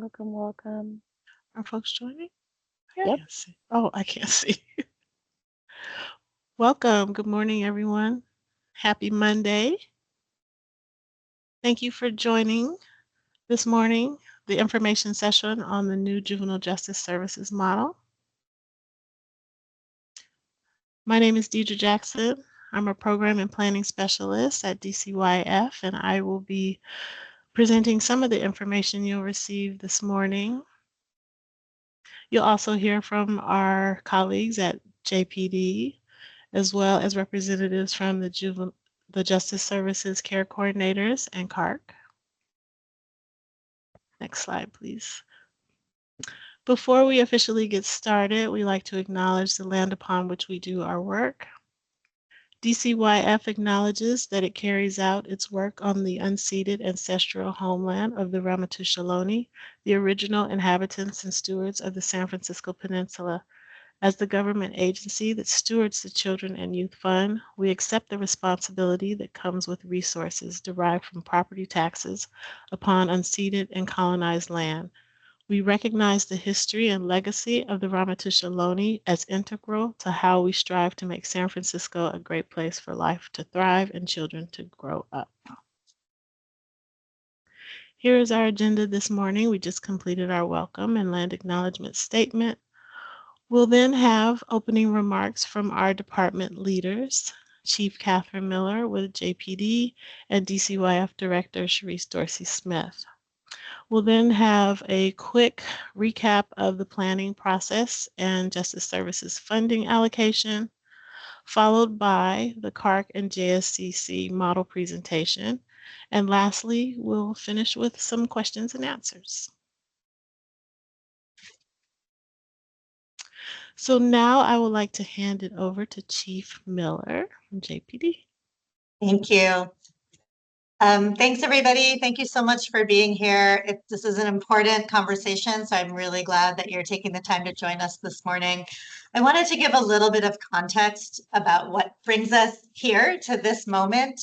Welcome, welcome. Are folks joining? I Yep. can't see. Oh, I can't see. Welcome. Good morning, everyone. Happy Monday. Thank you for joining this morning the information session on the new Juvenile Justice Services model. My name is Deidre Jackson. I'm a program and planning specialist at DCYF, and I will be presenting some of the information you'll receive this morning. You'll also hear from our colleagues at JPD, as well as representatives from the Justice Services Care Coordinators and CARC. Next slide, please. Before we officially get started, we like to acknowledge the land upon which we do our work. DCYF acknowledges that it carries out its work on the unceded ancestral homeland of the Ramaytush Ohlone, the original inhabitants and stewards of the San Francisco Peninsula. As the government agency that stewards the Children and Youth Fund, we accept the responsibility that comes with resources derived from property taxes upon unceded and colonized land. We recognize the history and legacy of the Ramaytush Ohlone as integral to how we strive to make San Francisco a great place for life to thrive and children to grow up. Here is our agenda this morning. We just completed our welcome and land acknowledgement statement. We'll then have opening remarks from our department leaders, Chief Catherine Miller with JPD and DCYF Director Sharice Dorsey-Smith. We'll then have a quick recap of the planning process and Justice Services funding allocation, followed by the CARC and JSCC model presentation. And lastly, we'll finish with some questions and answers. So now I would like to hand it over to Chief Miller from JPD. Thank you. Thanks, everybody. Thank you so much for being here. This is an important conversation, so I'm really glad that you're taking the time to join us this morning. I wanted to give a little bit of context about what brings us here to this moment,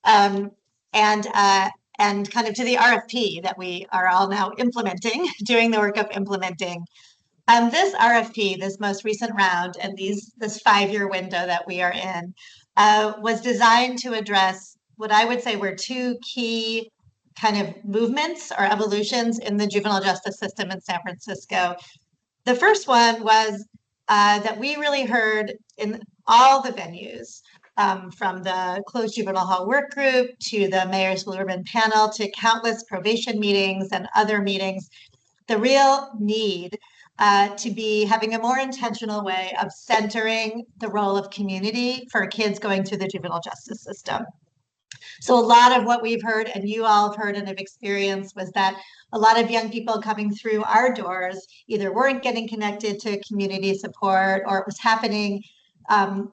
and kind of to the RFP that we are all now implementing, doing the work of implementing. This RFP, this most recent round, and this 5-year window that we are in, was designed to address what I would say were two key kind of movements or evolutions in the juvenile justice system in San Francisco. The first one was that we really heard in all the venues, from the closed juvenile hall work group to the mayor's blue ribbon panel to countless probation meetings and other meetings, the real need to be having a more intentional way of centering the role of community for kids going through the juvenile justice system. So a lot of what we've heard and you all have heard and have experienced was that a lot of young people coming through our doors either weren't getting connected to community support, or it was happening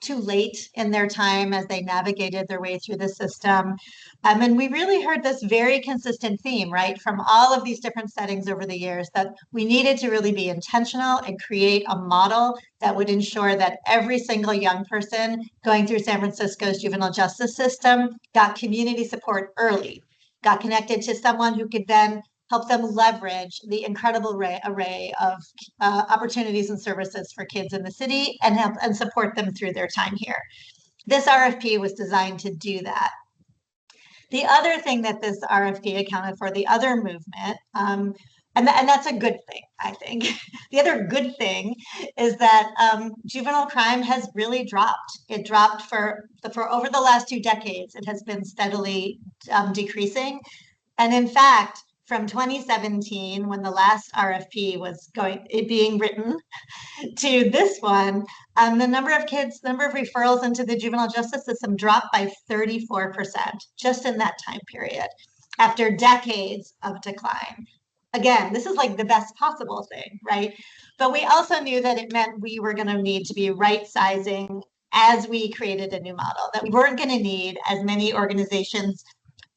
too late in their time as they navigated their way through the system. And we really heard this very consistent theme, right, from all of these different settings over the years, that we needed to really be intentional and create a model that would ensure that every single young person going through San Francisco's juvenile justice system got community support early, got connected to someone who could then help them leverage the incredible array of opportunities and services for kids in the city and help and support them through their time here. This RFP was designed to do that. The other thing that this RFP accounted for, the other movement, and that's a good thing, I think. The other good thing is that juvenile crime has really dropped. It dropped for over the last 2 decades. It has been steadily decreasing. And in fact, from 2017, when the last RFP was being written, to this one, the number of referrals into the juvenile justice system dropped by 34% just in that time period, after decades of decline. Again, this is like the best possible thing, right? But we also knew that it meant we were going to need to be right sizing as we created a new model, that we weren't going to need as many organizations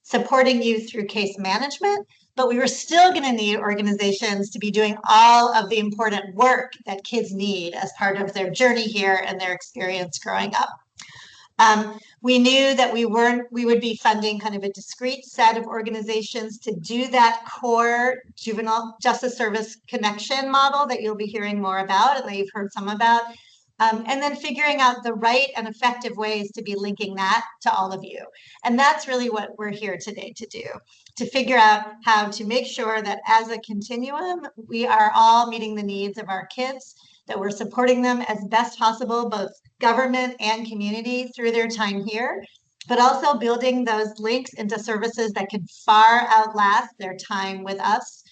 supporting youth through case management, but we were still going to need organizations to be doing all of the important work that kids need as part of their journey here and their experience growing up. We knew that we would be funding kind of a discrete set of organizations to do that core juvenile justice service connection model that you'll be hearing more about and that you've heard some about. And then figuring out the right and effective ways to be linking that to all of you. And that's really what we're here today to do, to figure out how to make sure that as a continuum, we are all meeting the needs of our kids, that we're supporting them as best possible, both government and community through their time here, but also building those links into services that can far outlast their time with us.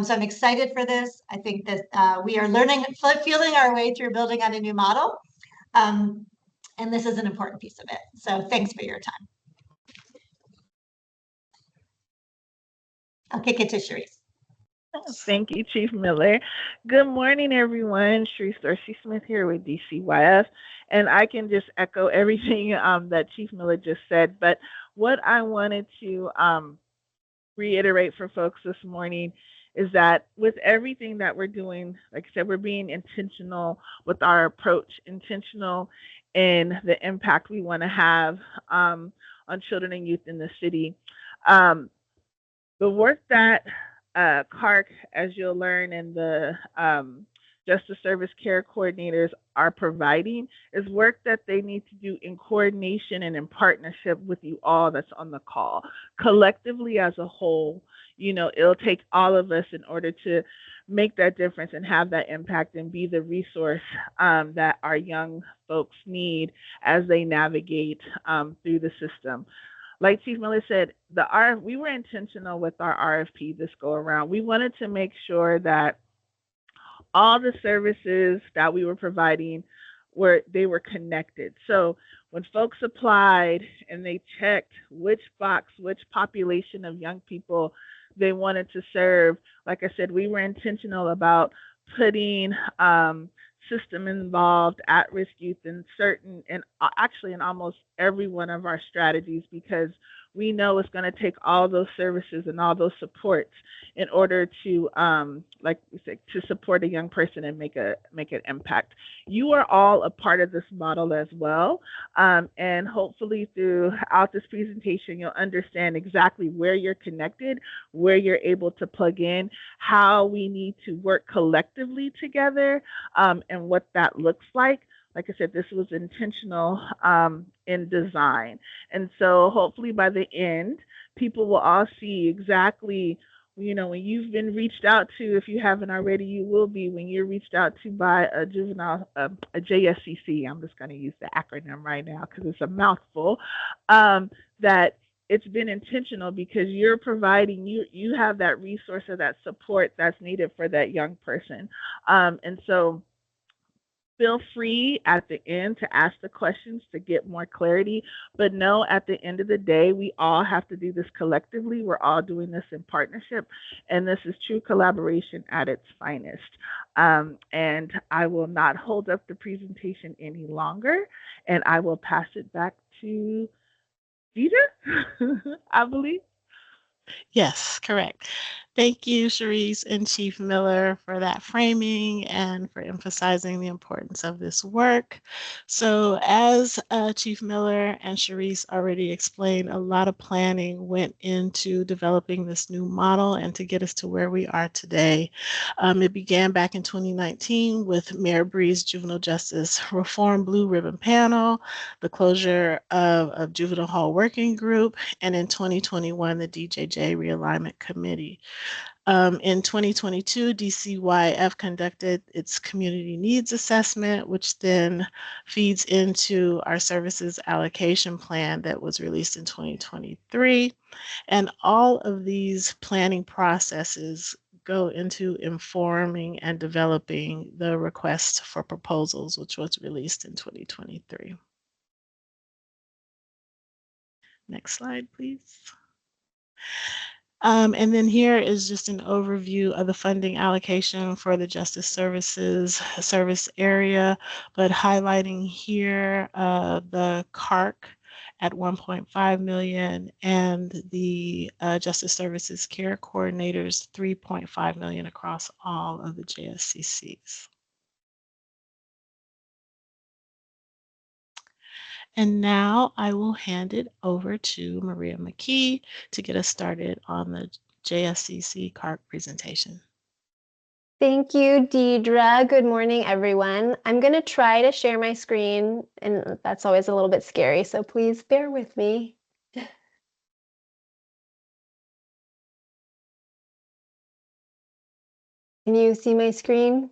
So I'm excited for this. I think that we are learning, feeling our way through building out a new model. And this is an important piece of it. So thanks for your time. I'll kick it to Sharice. Thank you, Chief Miller. Good morning, everyone. Sharice Dorsey Smith here with DCYF. And I can just echo everything that Chief Miller just said. But what I wanted to reiterate for folks this morning is that with everything that we're doing, like I said, we're being intentional with our approach, intentional in the impact we want to have on children and youth in the city. The work that CARC, as you'll learn, and the Justice Service Care Coordinators are providing is work that they need to do in coordination and in partnership with you all that's on the call. Collectively as a whole, it'll take all of us in order to make that difference and have that impact and be the resource that our young folks need as they navigate through the system. Like Chief Miller said, we were intentional with our RFP this go around. We wanted to make sure that all the services that we were providing were connected. So when folks applied and they checked which box, which population of young people they wanted to serve, like I said, we were intentional about putting system involved at-risk youth in actually in almost every one of our strategies, because we know it's going to take all those services and all those supports in order to, like we said, to support a young person and make an impact. You are all a part of this model as well, and hopefully throughout this presentation, you'll understand exactly where you're connected, where you're able to plug in, how we need to work collectively together, and what that looks like. Like I said, this was intentional in design. And so hopefully by the end, people will all see exactly, when you've been reached out to, if you haven't already, you will be, when you're reached out to by a juvenile, a JSCC, I'm just going to use the acronym right now because it's a mouthful, that it's been intentional because you're providing, you have that resource or that support that's needed for that young person. And so feel free at the end to ask the questions to get more clarity, but know at the end of the day, we all have to do this collectively. We're all doing this in partnership, and this is true collaboration at its finest. And I will not hold up the presentation any longer, and I will pass it back to Deidre, I believe. Yes, correct. Thank you, Sharice and Chief Miller, for that framing and for emphasizing the importance of this work. So as Chief Miller and Sharice already explained, a lot of planning went into developing this new model and to get us to where we are today. It began back in 2019 with Mayor Bree's Juvenile Justice Reform Blue Ribbon Panel, the closure of Juvenile Hall Working Group, and in 2021, the DJJ Realignment Committee. In 2022, DCYF conducted its community needs assessment, which then feeds into our services allocation plan that was released in 2023. And all of these planning processes go into informing and developing the request for proposals, which was released in 2023. Next slide, please. And then here is just an overview of the funding allocation for the Justice Services service area, but highlighting here the CARC at 1.5 million and the Justice Services Care Coordinators 3.5 million across all of the JSCCs. And now I will hand it over to Maria McKee to get us started on the JSCC CARC presentation. Thank you, Deidre. Good morning, everyone. I'm going to try to share my screen, and that's always a little bit scary, so please bear with me. Can you see my screen?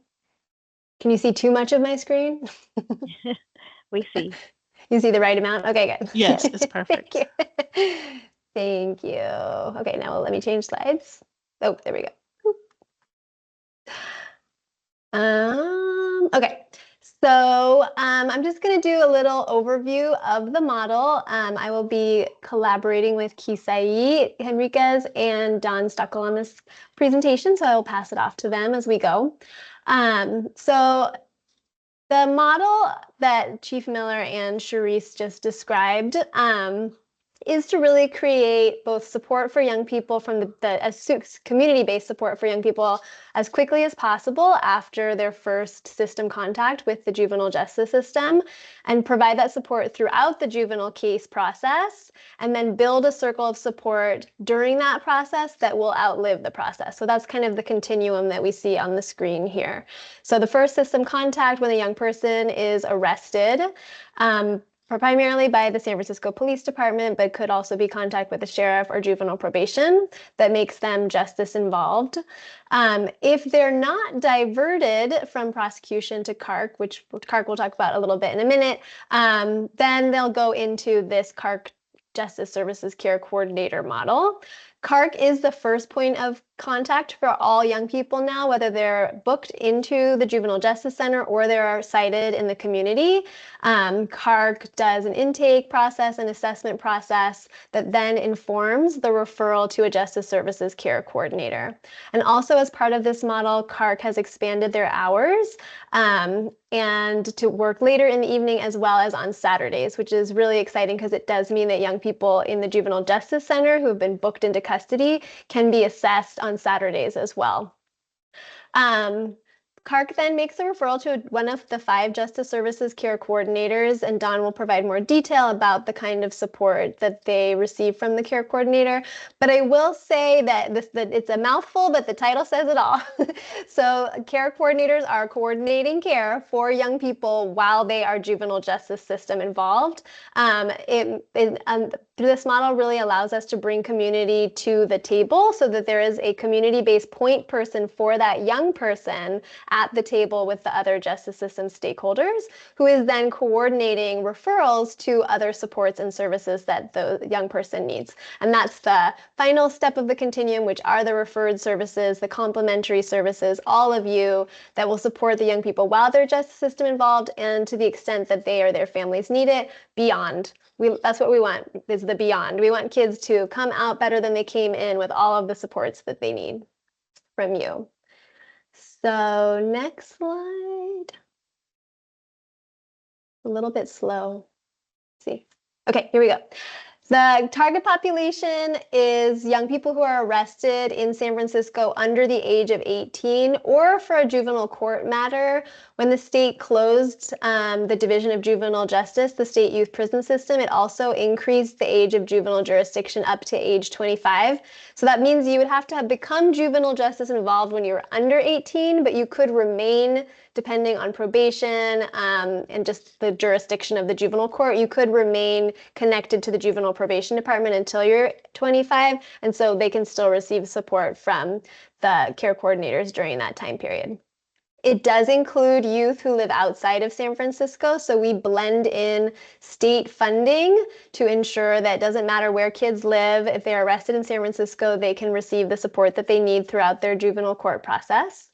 Can you see too much of my screen? We see. You see the right amount? Okay, good. Yes, it's perfect. Thank you. Thank you. Okay, now let me change slides. Oh, there we go. Okay, so I'm just going to do a little overview of the model. I will be collaborating with Kisai Henriquez and Don Stuckel on this presentation, so I will pass it off to them as we go. So the model that Chief Miller and Charisse just described is to really create both support for young people from the community-based support for young people as quickly as possible after their first system contact with the juvenile justice system, and provide that support throughout the juvenile case process, and then build a circle of support during that process that will outlive the process. So that's kind of the continuum that we see on the screen here. So the first system contact, when a young person is arrested, primarily by the San Francisco Police Department, but could also be contact with the sheriff or juvenile probation, that makes them justice involved. If they're not diverted from prosecution to CARC, which CARC we'll talk about a little bit in a minute, then they'll go into this CARC Justice Services Care Coordinator model. CARC is the first point of contact for all young people now, whether they're booked into the Juvenile Justice Center or they're cited in the community. CARC does an intake process, an assessment process that then informs the referral to a Justice Services Care Coordinator. And also as part of this model, CARC has expanded their hours and to work later in the evening as well as on Saturdays, which is really exciting because it does mean that young people in the Juvenile Justice Center who have been booked into custody can be assessed on Saturdays as well. CARC then makes a referral to one of the 5 Justice Services Care Coordinators, and Don will provide more detail about the kind of support that they receive from the care coordinator. But I will say that it's a mouthful, but the title says it all. So care coordinators are coordinating care for young people while they are juvenile justice system involved. This model really allows us to bring community to the table so that there is a community-based point person for that young person at the table with the other justice system stakeholders, who is then coordinating referrals to other supports and services that the young person needs. And that's the final step of the continuum, which are the referred services, the complementary services, all of you that will support the young people while they're justice system involved, and to the extent that they or their families need it, beyond. That's what we want, is the beyond. We want kids to come out better than they came in with all of the supports that they need from you. So next slide. A little bit slow. Let's see. Okay, here we go. The target population is young people who are arrested in San Francisco under the age of 18, or for a juvenile court matter. When the state closed the Division of Juvenile Justice, the state youth prison system, it also increased the age of juvenile jurisdiction up to age 25. So that means you would have to have become juvenile justice involved when you were under 18, but you could remain, depending on probation and just the jurisdiction of the juvenile court, you could remain connected to the juvenile probation department until you're 25, and so they can still receive support from the care coordinators during that time period. It does include youth who live outside of San Francisco, so we blend in state funding to ensure that it doesn't matter where kids live. If they're arrested in San Francisco, they can receive the support that they need throughout their juvenile court process.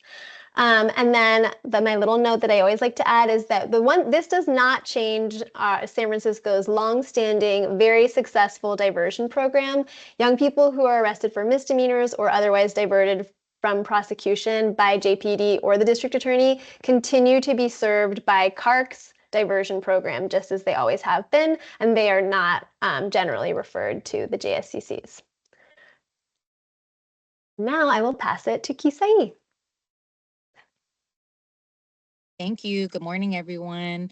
And then my little note that I always like to add is that this does not change San Francisco's long-standing, very successful diversion program. Young people who are arrested for misdemeanors or otherwise diverted from prosecution by JPD or the district attorney continue to be served by CARC's diversion program, just as they always have been, and they are not generally referred to the JSCCs. Now I will pass it to Kisai. Thank you. Good morning, everyone.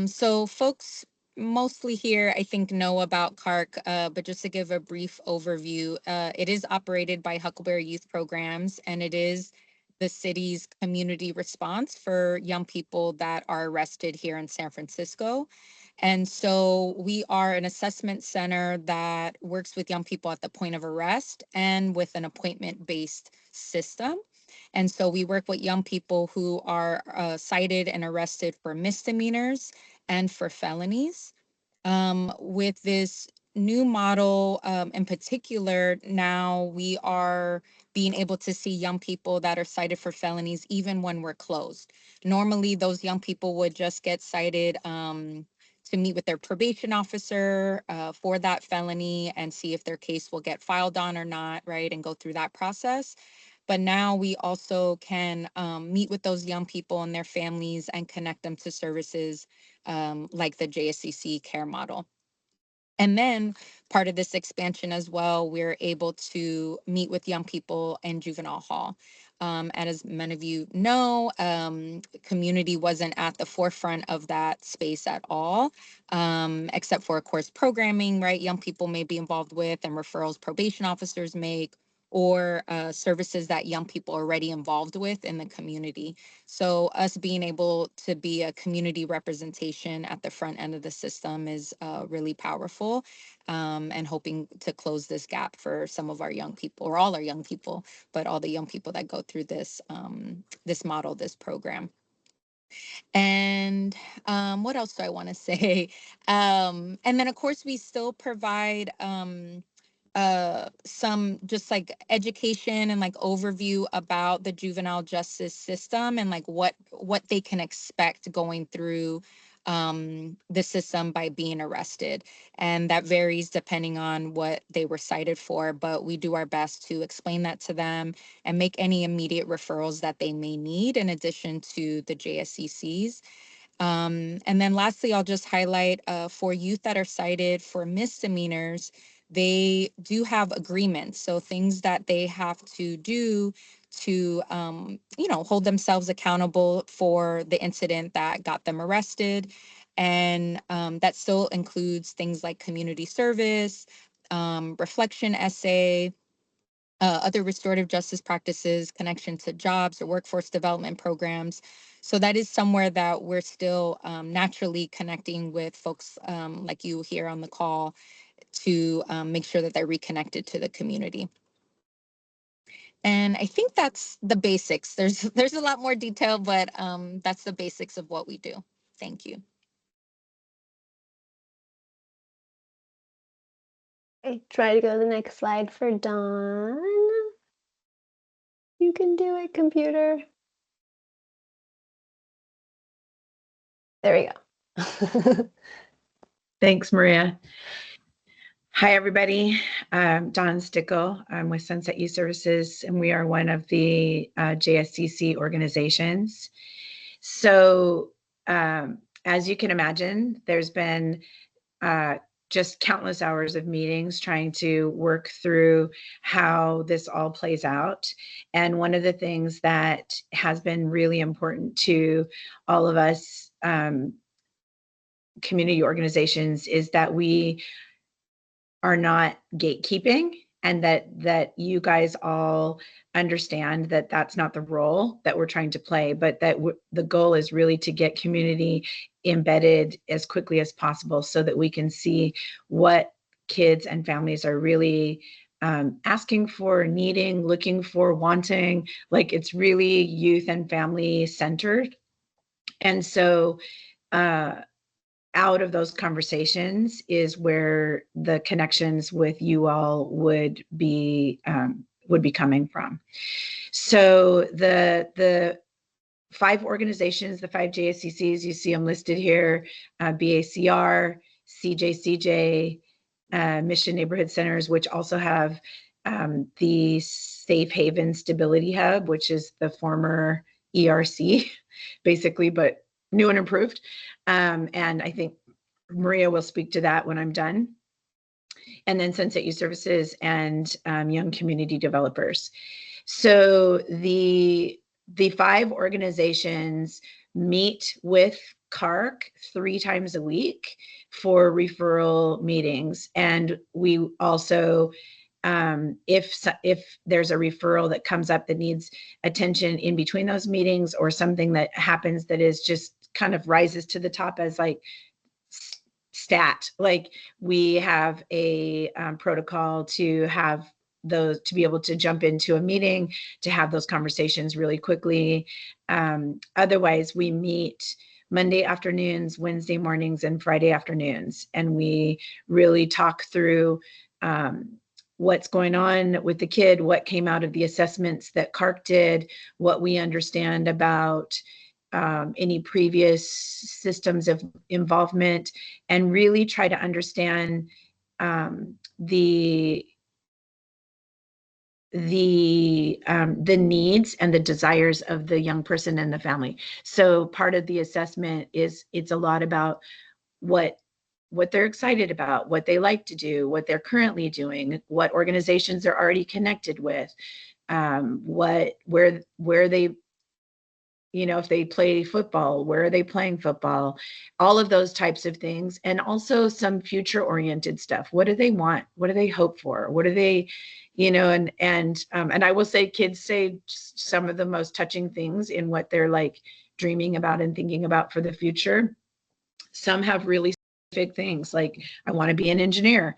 So folks mostly here, I think, know about CARC, but just to give a brief overview, it is operated by Huckleberry Youth Programs, and it is the city's community response for young people that are arrested here in San Francisco. And so we are an assessment center that works with young people at the point of arrest and with an appointment-based system. And so we work with young people who are cited and arrested for misdemeanors and for felonies. With this new model in particular, now we are being able to see young people that are cited for felonies even when we're closed. Normally, those young people would just get cited to meet with their probation officer for that felony and see if their case will get filed on or not, right, and go through that process. But now we also can meet with those young people and their families and connect them to services like the JSCC care model. And then part of this expansion as well, we're able to meet with young people in juvenile hall. And as many of you know, community wasn't at the forefront of that space at all, except for, of course, programming, right? Young people may be involved with and referrals probation officers make, or services that young people are already involved with in the community. So us being able to be a community representation at the front end of the system is really powerful, and hoping to close this gap for some of our young people, or all our young people, but all the young people that go through this this model, this program. And what else do I want to say? And then, of course, we still provide some just like education and like overview about the juvenile justice system and like what they can expect going through the system by being arrested. And that varies depending on what they were cited for, but we do our best to explain that to them and make any immediate referrals that they may need in addition to the JSCCs. And then lastly, I'll just highlight for youth that are cited for misdemeanors, they do have agreements. So things that they have to do to, hold themselves accountable for the incident that got them arrested. And that still includes things like community service, reflection essay, other restorative justice practices, connection to jobs or workforce development programs. So that is somewhere that we're still naturally connecting with folks like you here on the call to make sure that they're reconnected to the community. And I think that's the basics. There's a lot more detail, but that's the basics of what we do. Thank you. Okay, try to go to the next slide for Dawn. You can do it, computer. There we go. Thanks, Maria. Hi, everybody. I'm Dawn Stickle. I'm with Sunset Youth Services, and we are one of the JSCC organizations. So as you can imagine, there's been just countless hours of meetings trying to work through how this all plays out. And one of the things that has been really important to all of us community organizations is that we are not gatekeeping, and that you guys all understand that that's not the role that we're trying to play, but that the goal is really to get community embedded as quickly as possible so that we can see what kids and families are really asking for, needing, looking for, wanting. Like, it's really youth and family centered. And so out of those conversations is where the connections with you all would be coming from. So the 5 organizations, the 5 JSCCs, you see them listed here: BACR, CJCJ, Mission Neighborhood Centers, which also have the Safe Haven Stability Hub, which is the former ERC, basically, but new and improved. And I think Maria will speak to that when I'm done. And then Sunset Youth Services and Young Community Developers. So the 5 organizations meet with CARC 3 times a week for referral meetings. And we also, if there's a referral that comes up that needs attention in between those meetings, or something that happens that is just kind of rises to the top as like stat, like we have a protocol to have those, to be able to jump into a meeting, to have those conversations really quickly. Otherwise, we meet Monday afternoons, Wednesday mornings, and Friday afternoons, and we really talk through what's going on with the kid, what came out of the assessments that CARC did, what we understand about any previous systems of involvement, and really try to understand the needs and the desires of the young person and the family. So part of the assessment is, it's a lot about what they're excited about, what they like to do, what they're currently doing, what organizations they're already connected with, where they, you know, if they play football, where are they playing football, all of those types of things. And also some future oriented stuff. What do they want? What do they hope for? What do they, you know, and I will say kids say some of the most touching things in what they're like dreaming about and thinking about for the future. Some have really big things like, I want to be an engineer,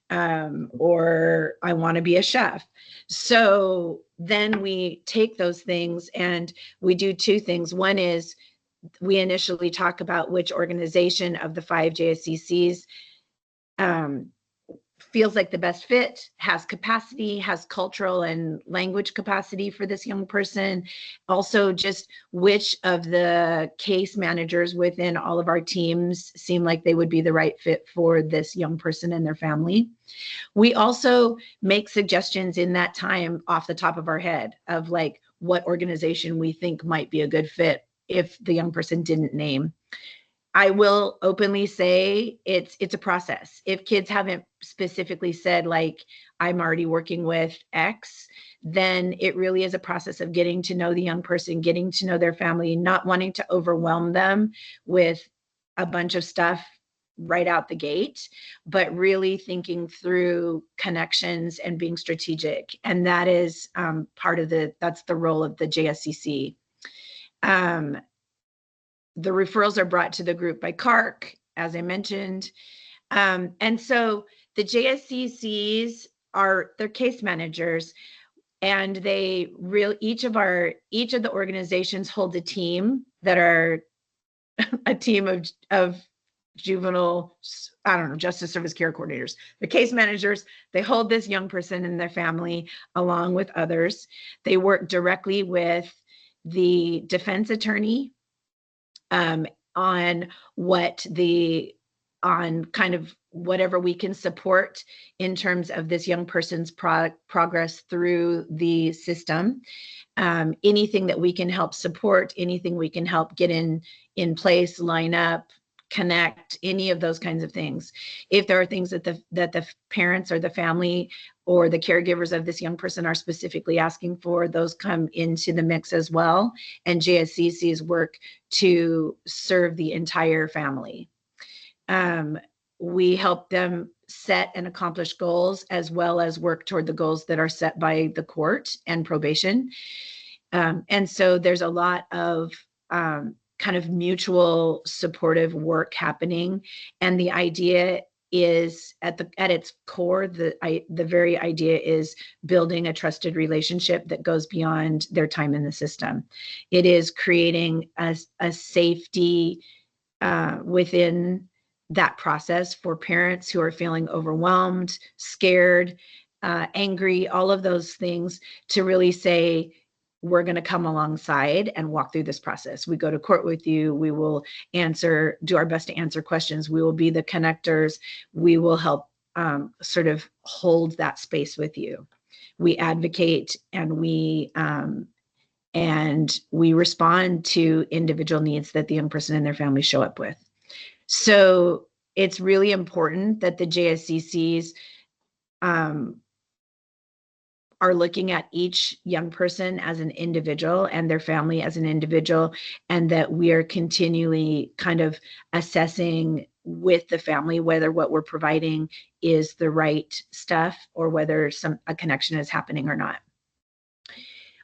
or I want to be a chef. So then we take those things and we do 2 things. One is we initially talk about which organization of the 5 JSCCs feels like the best fit, has capacity, has cultural and language capacity for this young person. Also, just which of the case managers within all of our teams seem like they would be the right fit for this young person and their family. We also make suggestions in that time off the top of our head of like what organization we think might be a good fit if the young person didn't name. I will openly say it's a process. If kids haven't specifically said like, I'm already working with X, then it really is a process of getting to know the young person, getting to know their family, not wanting to overwhelm them with a bunch of stuff right out the gate, but really thinking through connections and being strategic. And that is that's the role of the JSCC. The referrals are brought to the group by CARC, as I mentioned. And so the JSCCs they're case managers, and each of the organizations hold a team that are a team of juvenile, I don't know, justice service care coordinators. The case managers, they hold this young person and their family along with others. They work directly with the defense attorney on kind of whatever we can support in terms of this young person's progress through the system. Anything that we can help support, anything we can help get in place, line up, connect, any of those kinds of things. If there are things that the parents or the family or the caregivers of this young person are specifically asking for, those come into the mix as well. And JSCC's work to serve the entire family. We help them set and accomplish goals, as well as work toward the goals that are set by the court and probation. And so there's a lot of kind of mutual supportive work happening. And the idea is at its core, the very idea is building a trusted relationship that goes beyond their time in the system. It is creating a safety within that process for parents who are feeling overwhelmed, scared, angry, all of those things, to really say, we're going to come alongside and walk through this process. We go to court with you. We will do our best to answer questions. We will be the connectors. We will help sort of hold that space with you. We advocate and we respond to individual needs that the young person and their family show up with. So it's really important that the JSCCs are looking at each young person as an individual and their family as an individual, and that we are continually kind of assessing with the family whether what we're providing is the right stuff or whether a connection is happening or not.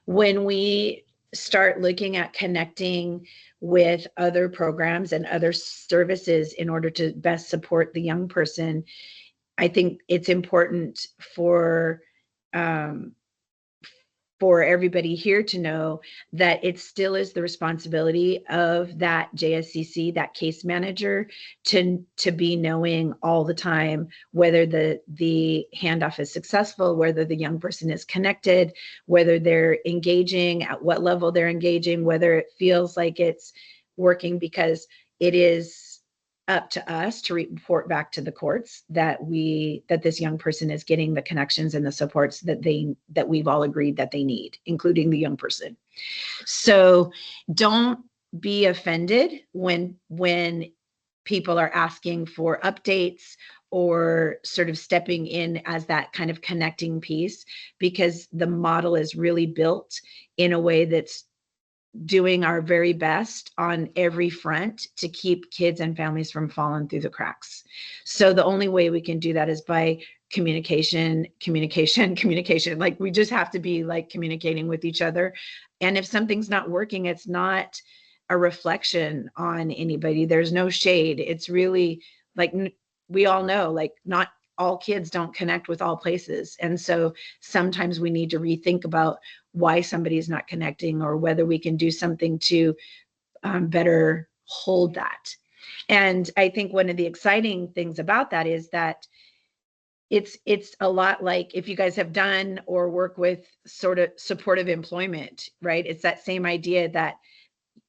When we start looking at connecting with other programs and other services in order to best support the young person, I think it's important for everybody here to know that it still is the responsibility of that JSCC, that case manager, to be knowing all the time whether the handoff is successful, whether the young person is connected, whether they're engaging, at what level they're engaging, whether it feels like it's working, because it is up to us to report back to the courts that this young person is getting the connections and the supports that we've all agreed that they need, including the young person. So don't be offended when people are asking for updates or sort of stepping in as that kind of connecting piece, because the model is really built in a way that's doing our very best on every front to keep kids and families from falling through the cracks. So the only way we can do that is by communication. Like, we just have to be like communicating with each other. And if something's not working, it's not a reflection on anybody. There's no shade. It's really like, we all know, like, not all kids don't connect with all places. And so sometimes we need to rethink about why somebody is not connecting, or whether we can do something to better hold that. And I think one of the exciting things about that is that it's a lot like if you guys have done or work with sort of supportive employment, right? It's that same idea that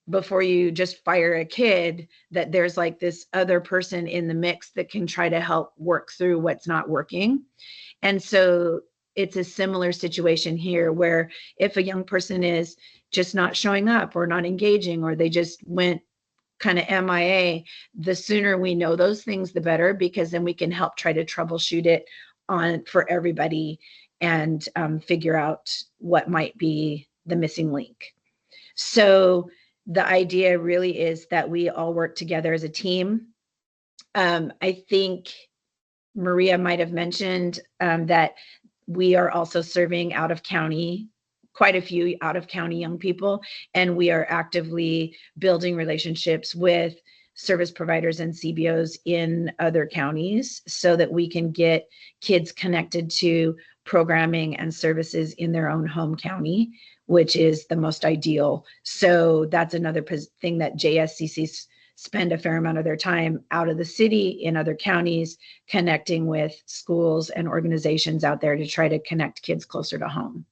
before you just fire a kid, that there's like this other person in the mix that can try to help work through what's not working. And so it's a similar situation here, where if a young person is just not showing up or not engaging, or they just went kind of MIA, the sooner we know those things, the better, because then we can help try to troubleshoot it for everybody and figure out what might be the missing link. So the idea really is that we all work together as a team. I think Maria might have mentioned that we are also serving out of county, quite a few out of county young people, and we are actively building relationships with service providers and CBOs in other counties so that we can get kids connected to programming and services in their own home county, which is the most ideal. So that's another thing that JSCCs spend a fair amount of their time out of the city in other counties, connecting with schools and organizations out there to try to connect kids closer to home.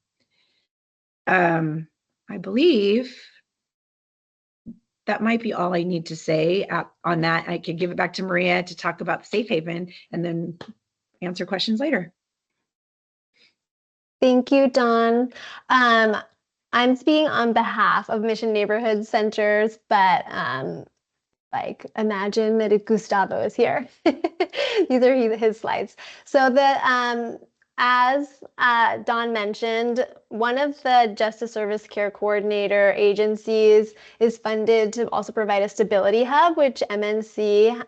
I believe that might be all I need to say on that. I could give it back to Maria to talk about Safe Haven and then answer questions later. Thank you, Dawn. I'm speaking on behalf of Mission Neighborhood Centers, but like, imagine that if Gustavo is here. These are his slides. So as Dawn mentioned, one of the Justice Service Care Coordinator agencies is funded to also provide a stability hub, which MNC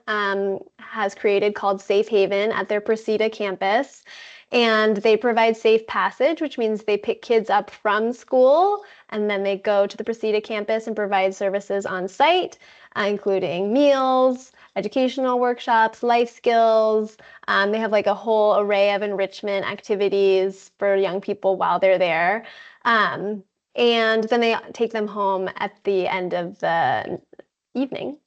has created, called Safe Haven, at their Presida campus. And they provide safe passage, which means they pick kids up from school and then they go to the Presida campus and provide services on site, including meals, educational workshops, life skills. They have like a whole array of enrichment activities for young people while they're there. And then they take them home at the end of the evening.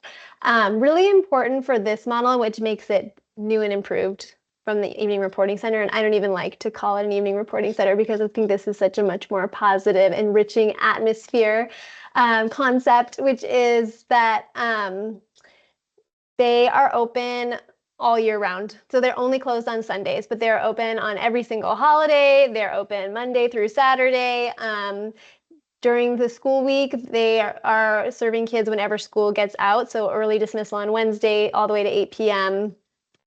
Really important for this model, which makes it new and improved from the Evening Reporting Center. And I don't even like to call it an Evening Reporting Center because I think this is such a much more positive, enriching atmosphere concept, which is that they are open all year round. So they're only closed on Sundays, but they're open on every single holiday. They're open Monday through Saturday. During the school week, they are serving kids whenever school gets out. So early dismissal on Wednesday all the way to 8 p.m.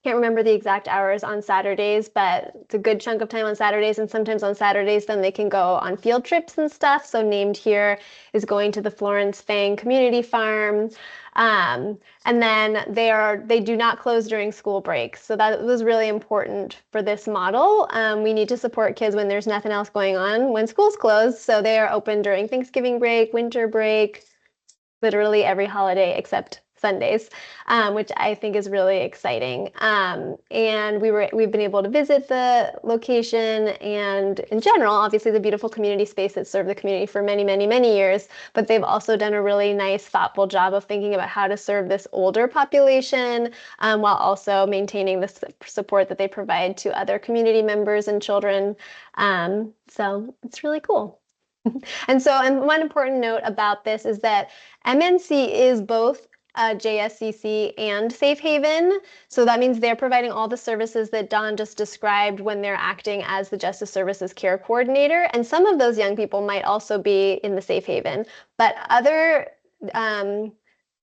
can't remember the exact hours on Saturdays, but it's a good chunk of time on Saturdays, and sometimes on Saturdays then they can go on field trips and stuff. So named here is going to the Florence Fang Community Farm. And then they do not close during school breaks. So that was really important for this model. We need to support kids when there's nothing else going on when school's closed. So they are open during Thanksgiving break, winter break, literally every holiday except Sundays, which I think is really exciting. And we've been able to visit the location and in general, obviously the beautiful community space that served the community for many, many, many years, but they've also done a really nice, thoughtful job of thinking about how to serve this older population while also maintaining the support that they provide to other community members and children. So it's really cool. And one important note about this is that MNC is both JSCC and Safe Haven. So that means they're providing all the services that Dawn just described when they're acting as the Justice Services Care Coordinator. And some of those young people might also be in the Safe Haven. But other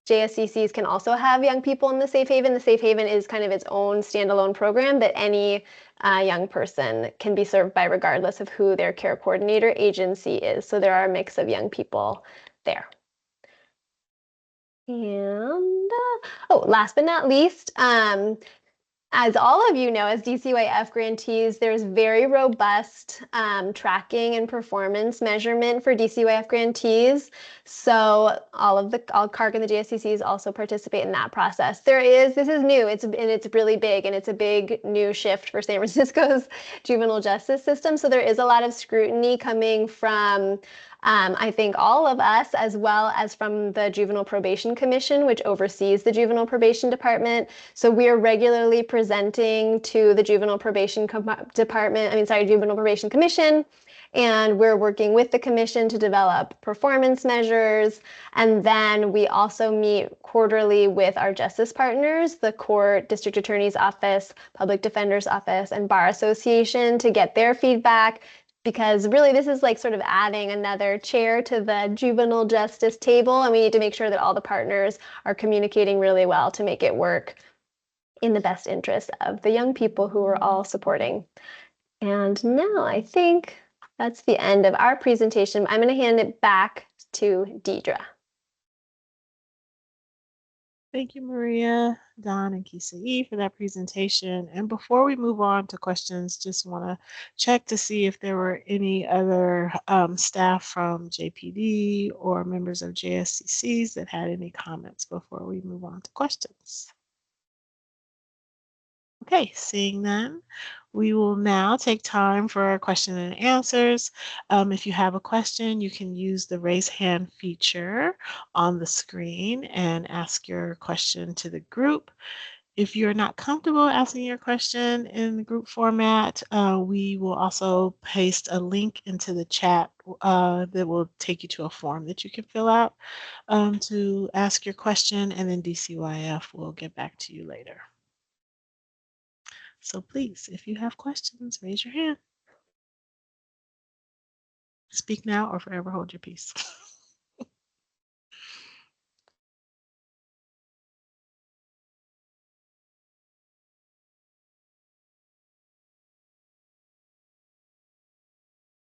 JSCCs can also have young people in the Safe Haven. The Safe Haven is kind of its own standalone program that any young person can be served by regardless of who their care coordinator agency is. So there are a mix of young people there. And last but not least, as all of you know, as DCYF grantees, there's very robust tracking and performance measurement for DCYF grantees. So all CARC and the JSCCs also participate in that process. This is new, it's really big, and it's a big new shift for San Francisco's juvenile justice system. So there is a lot of scrutiny coming from I think all of us, as well as from the Juvenile Probation Commission, which oversees the Juvenile Probation Department. So we are regularly presenting to the Juvenile Probation Juvenile Probation Commission, and we're working with the commission to develop performance measures. And then we also meet quarterly with our justice partners, the court, district attorney's office, public defender's office, and bar association to get their feedback. Because really this is like sort of adding another chair to the juvenile justice table, and we need to make sure that all the partners are communicating really well to make it work in the best interest of the young people who we're all supporting. And now I think that's the end of our presentation. I'm going to hand it back to Deidre. Thank you, Maria, Don, and Kisai for that presentation. And before we move on to questions, just want to check to see if there were any other staff from JPD or members of JSCCs that had any comments before we move on to questions. Okay, seeing none, we will now take time for question and answers. If you have a question, you can use the raise hand feature on the screen and ask your question to the group. If you're not comfortable asking your question in the group format, we will also paste a link into the chat that will take you to a form that you can fill out to ask your question, and then DCYF will get back to you later. So please, if you have questions, raise your hand. Speak now or forever hold your peace.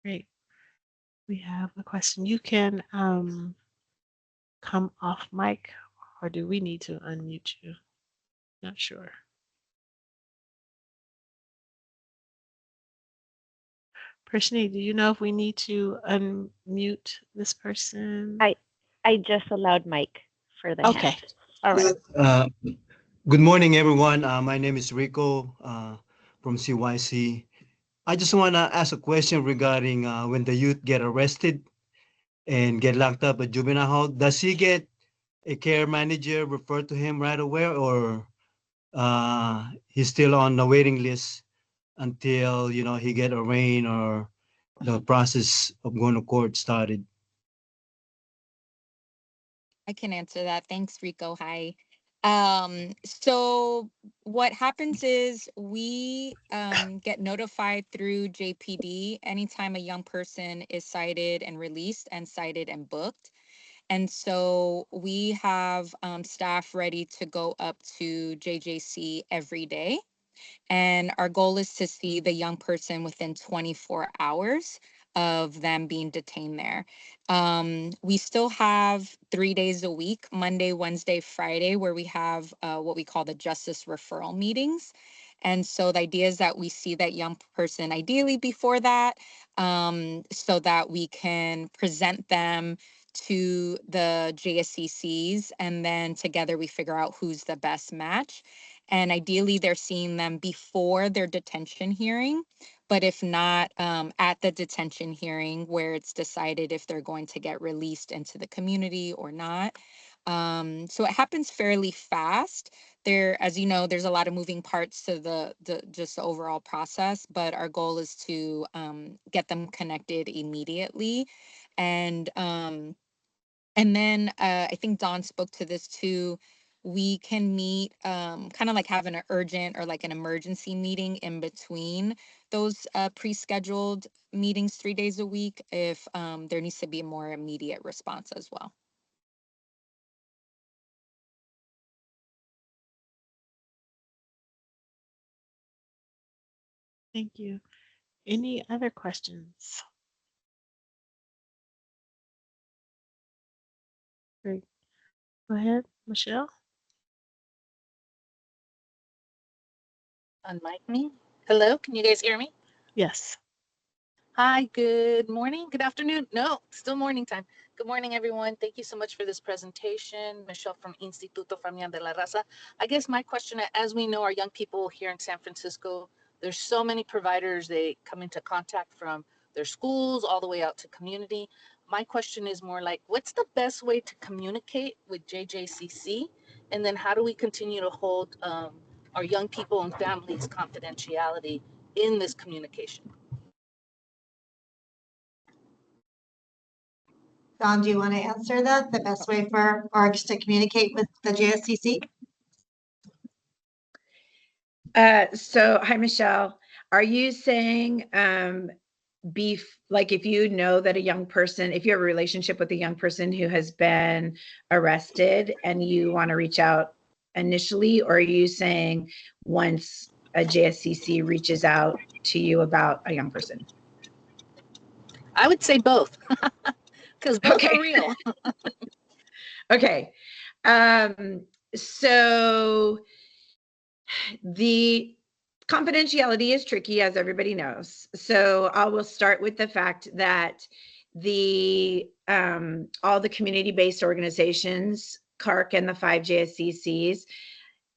Great. We have a question. You can come off mic, or do we need to unmute you? Not sure. Prashni, do you know if we need to unmute this person? I just allowed Mike for the Okay. hand. All right. Good morning, everyone. My name is Rico from CYC. I just want to ask a question regarding when the youth get arrested and get locked up at juvenile hall. Does he get a care manager referred to him right away, or he's still on the waiting list until he get arraigned or the process of going to court started? I can answer that. Thanks, Rico. Hi. So what happens is we get notified through JPD anytime a young person is cited and released and cited and booked. And so we have staff ready to go up to JJC every day. And our goal is to see the young person within 24 hours of them being detained there. We still have 3 days a week, Monday, Wednesday, Friday, where we have what we call the justice referral meetings. And so the idea is that we see that young person ideally before that, so that we can present them to the JSCCs, and then together we figure out who's the best match. And ideally, they're seeing them before their detention hearing. But if not, at the detention hearing, where it's decided if they're going to get released into the community or not. So it happens fairly fast. There, as you know, there's a lot of moving parts to the just the overall process, but our goal is to get them connected immediately. And then I think Dawn spoke to this too. We can meet, kind of like have an urgent or like an emergency meeting in between those pre-scheduled meetings 3 days a week if there needs to be a more immediate response as well. Thank you. Any other questions? Great. Go ahead, Michelle. Unmic me. Hello, can you guys hear me? Yes. Hi, good morning, good afternoon. No, still morning time. Good morning, everyone. Thank you so much for this presentation. Michelle from Instituto Familia de la Raza. I guess my question, as we know, our young people here in San Francisco, there's so many providers, they come into contact from their schools all the way out to community. My question is more like, what's the best way to communicate with JJCC? And then how do we continue to hold our young people and families' confidentiality in this communication? Don, do you want to answer that? The best way for ARGs to communicate with the JSCC? So, hi, Michelle. Are you saying like if you know that a young person, if you have a relationship with a young person who has been arrested and you want to reach out initially, or are you saying once a JSCC reaches out to you about a young person? I would say both, because both are real. Okay. So the confidentiality is tricky, as everybody knows. So I will start with the fact that the all the community-based organizations, CARC and the 5 JSCCs,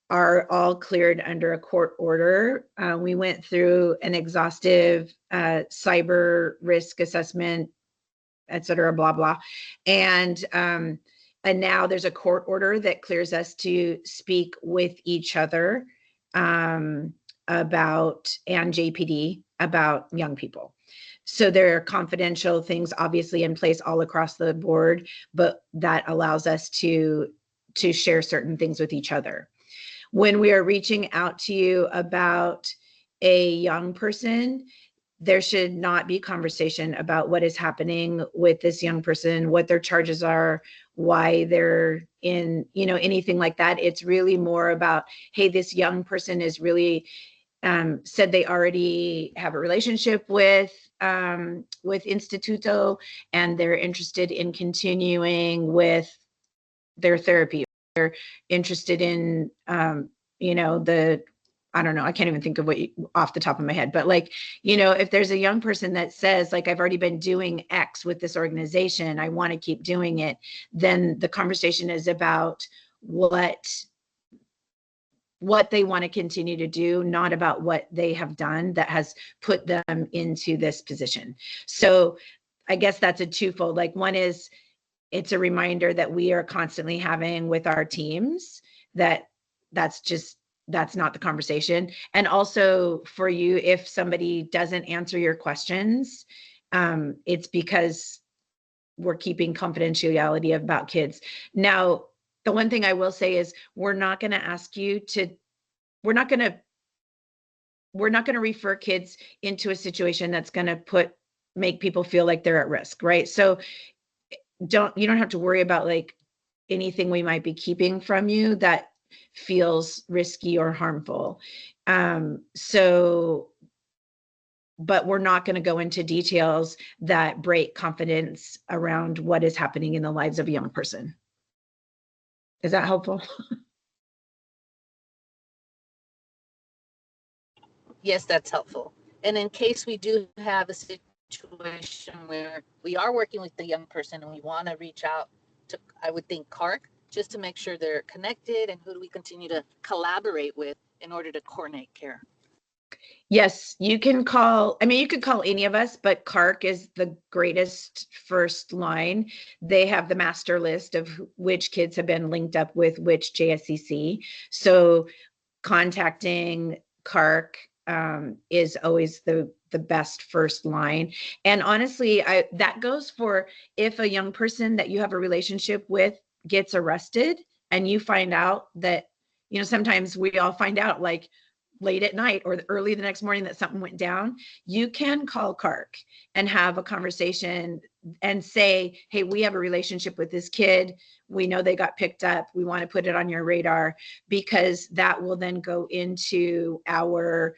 are all cleared under a court order. We went through an exhaustive cyber risk assessment, et cetera, blah, blah. And now there's a court order that clears us to speak with each other about, and JPD, about young people. So there are confidential things obviously in place all across the board, but that allows us to share certain things with each other. When we are reaching out to you about a young person, there should not be conversation about what is happening with this young person, what their charges are, why they're in, anything like that. It's really more about, hey, this young person is really said they already have a relationship with Instituto, and they're interested in continuing with their therapy. They're interested in, I don't know, I can't even think of what off the top of my head, but if there's a young person that says, like, I've already been doing X with this organization, I want to keep doing it, then the conversation is about what they want to continue to do, not about what they have done that has put them into this position. So I guess that's a twofold. Like, one is, it's a reminder that we are constantly having with our teams that's not the conversation. And also for you, if somebody doesn't answer your questions, it's because we're keeping confidentiality about kids. Now, the one thing I will say is we're not going to refer kids into a situation that's going to make people feel like they're at risk, right? So you don't have to worry about like anything we might be keeping from you that feels risky or harmful. But we're not going to go into details that break confidence around what is happening in the lives of a young person. Is that helpful? Yes, that's helpful. And in case we do have a situation where we are working with the young person and we want to reach out to, I would think, CARC, just to make sure they're connected, and who do we continue to collaborate with in order to coordinate care? Yes, you can call, I mean, you could call any of us, but CARC is the greatest first line. They have the master list of which kids have been linked up with which JSCC. So contacting CARC is always the best first line. And honestly, that goes for if a young person that you have a relationship with gets arrested and you find out that, you know, sometimes we all find out like late at night or early the next morning that something went down, you can call CARC and have a conversation and say, hey, we have a relationship with this kid. We know they got picked up. We want to put it on your radar, because that will then go into our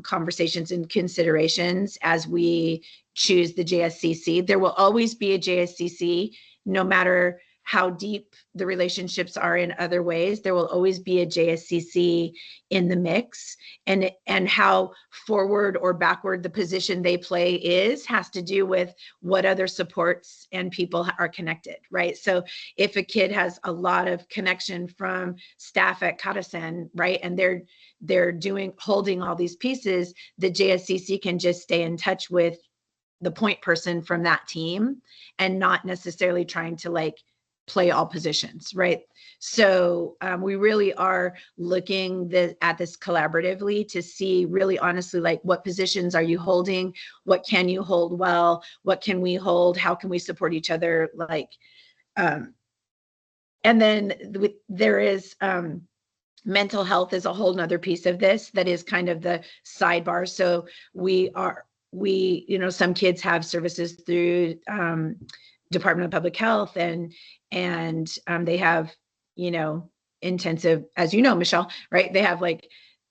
conversations and considerations as we choose the JSCC. There will always be a JSCC, no matter how deep the relationships are in other ways. There will always be a JSCC in the mix, and how forward or backward the position they play has to do with what other supports and people are connected, right? So if a kid has a lot of connection from staff at Katasen, right, and they're holding all these pieces, the JSCC can just stay in touch with the point person from that team and not necessarily trying to like play all positions, right? So we really are looking at this collaboratively to see really honestly, like, what positions are you holding? What can you hold well? What can we hold? How can we support each other? Like, and then there is mental health is a whole nother piece of this that is kind of the sidebar. So we, you know, some kids have services through Department of Public Health, and they have, you know, intensive, as you know, Michelle, right? They have like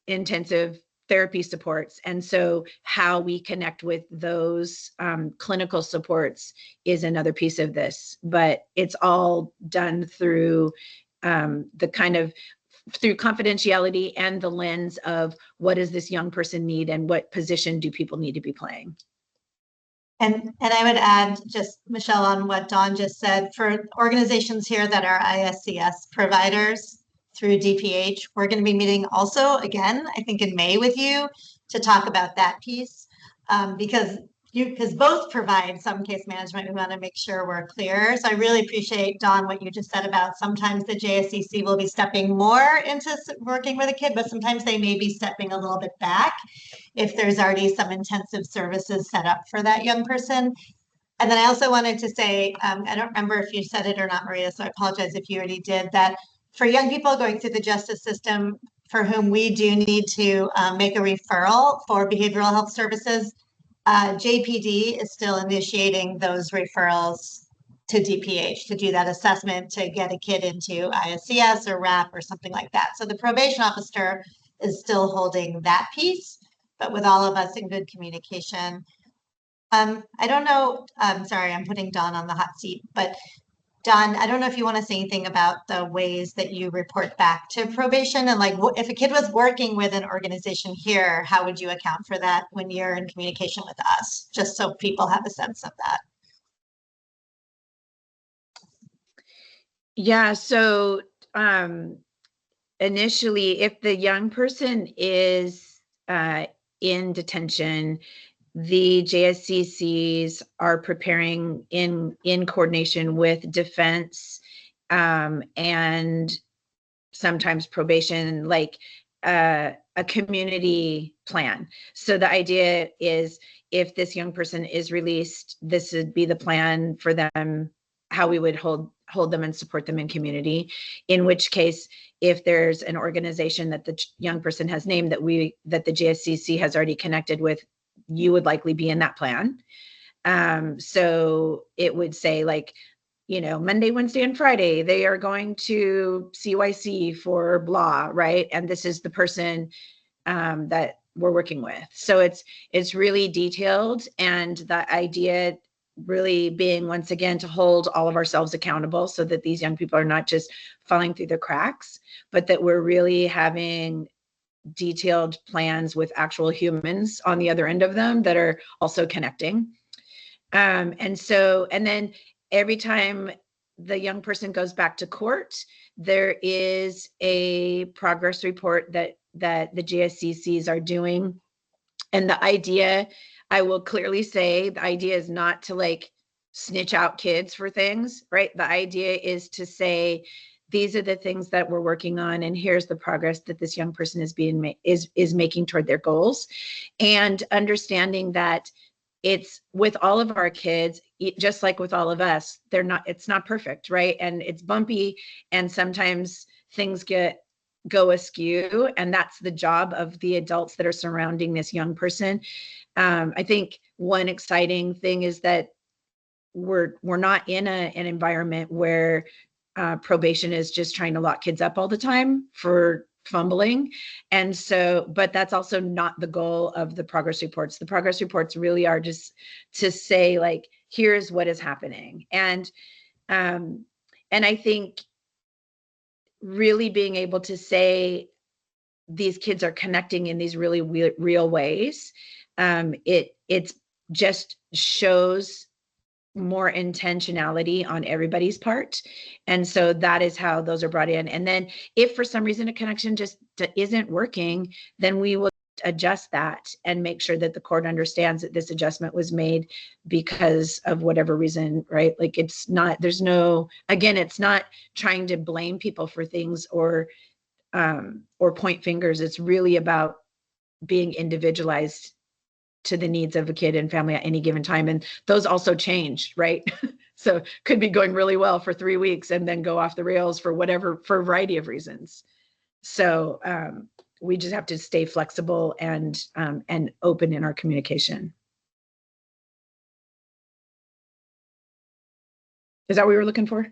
intensive therapy supports. And so how we connect with those clinical supports is another piece of this, but it's all done through the kind of through confidentiality and the lens of what does this young person need and what position do people need to be playing. And I would add, just Michelle, on what Dawn just said, for organizations here that are ISCS providers through DPH, we're going to be meeting also again, I think in May with you to talk about that piece, because both provide some case management. We want to make sure we're clear. So I really appreciate, Dawn, what you just said about sometimes the JSCC will be stepping more into working with a kid, but sometimes they may be stepping a little bit back if there's already some intensive services set up for that young person. And then I also wanted to say, I don't remember if you said it or not, Maria, so I apologize if you already did, that for young people going through the justice system for whom we do need to make a referral for behavioral health services, JPD is still initiating those referrals to DPH to do that assessment to get a kid into ISCS or RAP or something like that. So the probation officer is still holding that piece, but with all of us in good communication. I don't know, sorry, I'm putting Dawn on the hot seat, but Dawn, I don't know if you want to say anything about the ways that you report back to probation, and like if a kid was working with an organization here, how would you account for that when you're in communication with us? Just so people have a sense of that. Yeah, so initially, if the young person is in detention, the JSCCs are preparing in coordination with defense and sometimes probation, like a community plan. So the idea is, if this young person is released, this would be the plan for them, how we would hold them and support them in community. In which case, if there's an organization that the young person has named that the JSCC has already connected with, you would likely be in that plan. So it would say like Monday, Wednesday, and Friday, they are going to CYC for blah, right? And this is the person that we're working with. So it's really detailed, and the idea really being, once again, to hold all of ourselves accountable so that these young people are not just falling through the cracks, but that we're really having detailed plans with actual humans on the other end of them that are also connecting. And then every time the young person goes back to court, there is a progress report that the JSCCs are doing. And the idea, I will clearly say, the idea is not to like snitch out kids for things, right? The idea is to say, these are the things that we're working on, and here's the progress that this young person is making toward their goals. And understanding that it's with all of our kids, just like with all of us, it's not perfect, right? And it's bumpy, and sometimes things go askew, and that's the job of the adults that are surrounding this young person. I think one exciting thing is that we're not in an environment where probation is just trying to lock kids up all the time for fumbling. And so, but that's also not the goal of the progress reports. The progress reports really are just to say, like, here's what is happening. And I think really being able to say these kids are connecting in these really real ways, it just shows more intentionality on everybody's part. And so that is how those are brought in. And then if for some reason a connection just isn't working, then we will adjust that and make sure that the court understands that this adjustment was made because of whatever reason, right? Like, it's not trying to blame people for things or point fingers. It's really about being individualized to the needs of a kid and family at any given time. And those also change, right? So could be going really well for 3 weeks and then go off the rails for a variety of reasons. So we just have to stay flexible and open in our communication. Is that what we were looking for?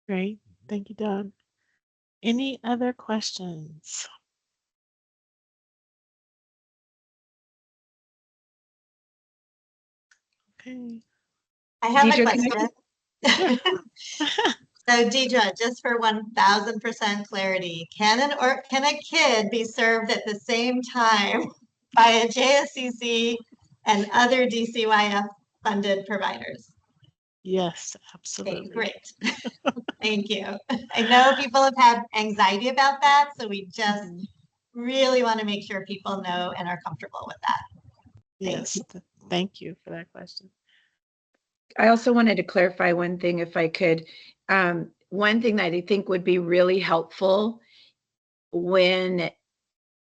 Great. Thank you, Dawn. Any other questions? Okay. I have Deidre, a question. So Deidre, just for 1000% clarity, can a kid be served at the same time by a JSCC and other DCYF funded providers? Yes, Okay, absolutely. great. Thank you. I know people have had anxiety about that, so we just really want to make sure people know and are comfortable with that. Yes, thank you for that question. I also wanted to clarify one thing, if I could. One thing that I think would be really helpful when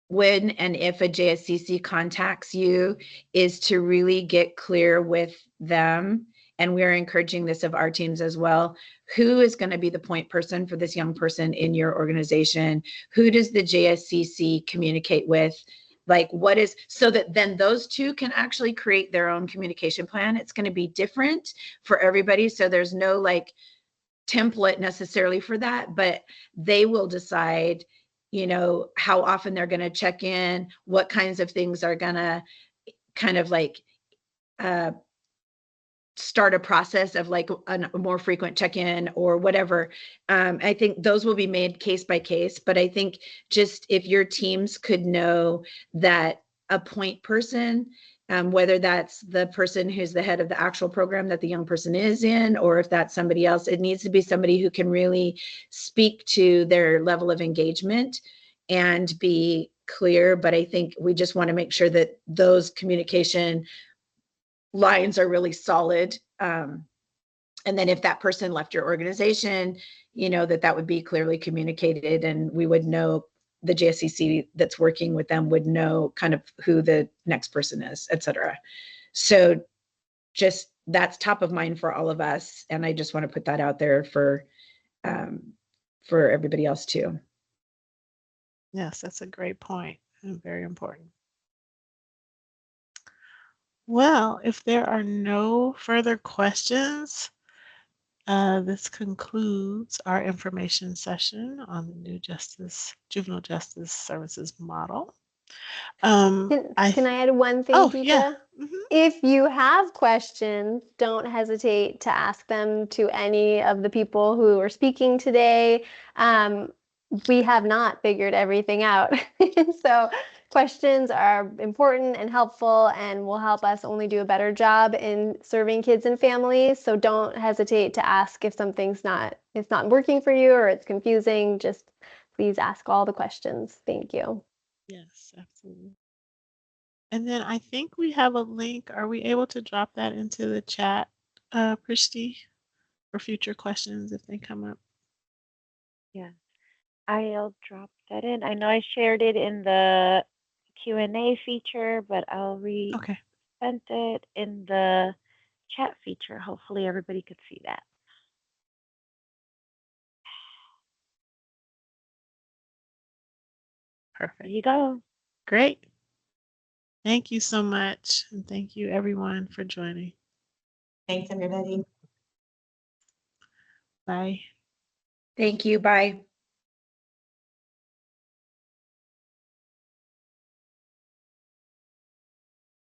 and if a JSCC contacts you is to really get clear with them, and we're encouraging this of our teams as well, who is going to be the point person for this young person in your organization? Who does the JSCC communicate with? Like, what is, so that then those two can actually create their own communication plan. It's going to be different for everybody, so there's no like template necessarily for that, but they will decide, how often they're going to check in, what kinds of things are going to kind of like start a process of like a more frequent check-in or whatever. I think those will be made case by case, but I think just if your teams could know that a point person, whether that's the person who's the head of the actual program that the young person is in, or if that's somebody else, it needs to be somebody who can really speak to their level of engagement and be clear. But I think we just want to make sure that those communication lines are really solid. And then if that person left your organization, that would be clearly communicated, and we would know, the JSCC that's working with them would know kind of who the next person is, et cetera. So just that's top of mind for all of us. And I just want to put that out there for everybody else too. Yes, that's a great point and very important. Well, if there are no further questions, this concludes our information session on the new juvenile justice services model. Can I add one thing, Oh, yeah. Deepa? If you have questions, don't hesitate to ask them to any of the people who are speaking today. We have not figured everything out. So questions are important and helpful and will help us only do a better job in serving kids and families. So don't hesitate to ask if something's it's not working for you or it's confusing. Just please ask all the questions. Thank you. Yes, absolutely. And then I think we have a link. Are we able to drop that into the chat, Prishti, for future questions if they come up? Yeah, I'll drop that in. I know I shared it in the Q&A feature, but I'll Okay. send it in the chat feature. Hopefully everybody could see that. Perfect. There you go. Great. Thank you so much. And thank you everyone for joining. Thanks, everybody. Bye. Thank you. Bye.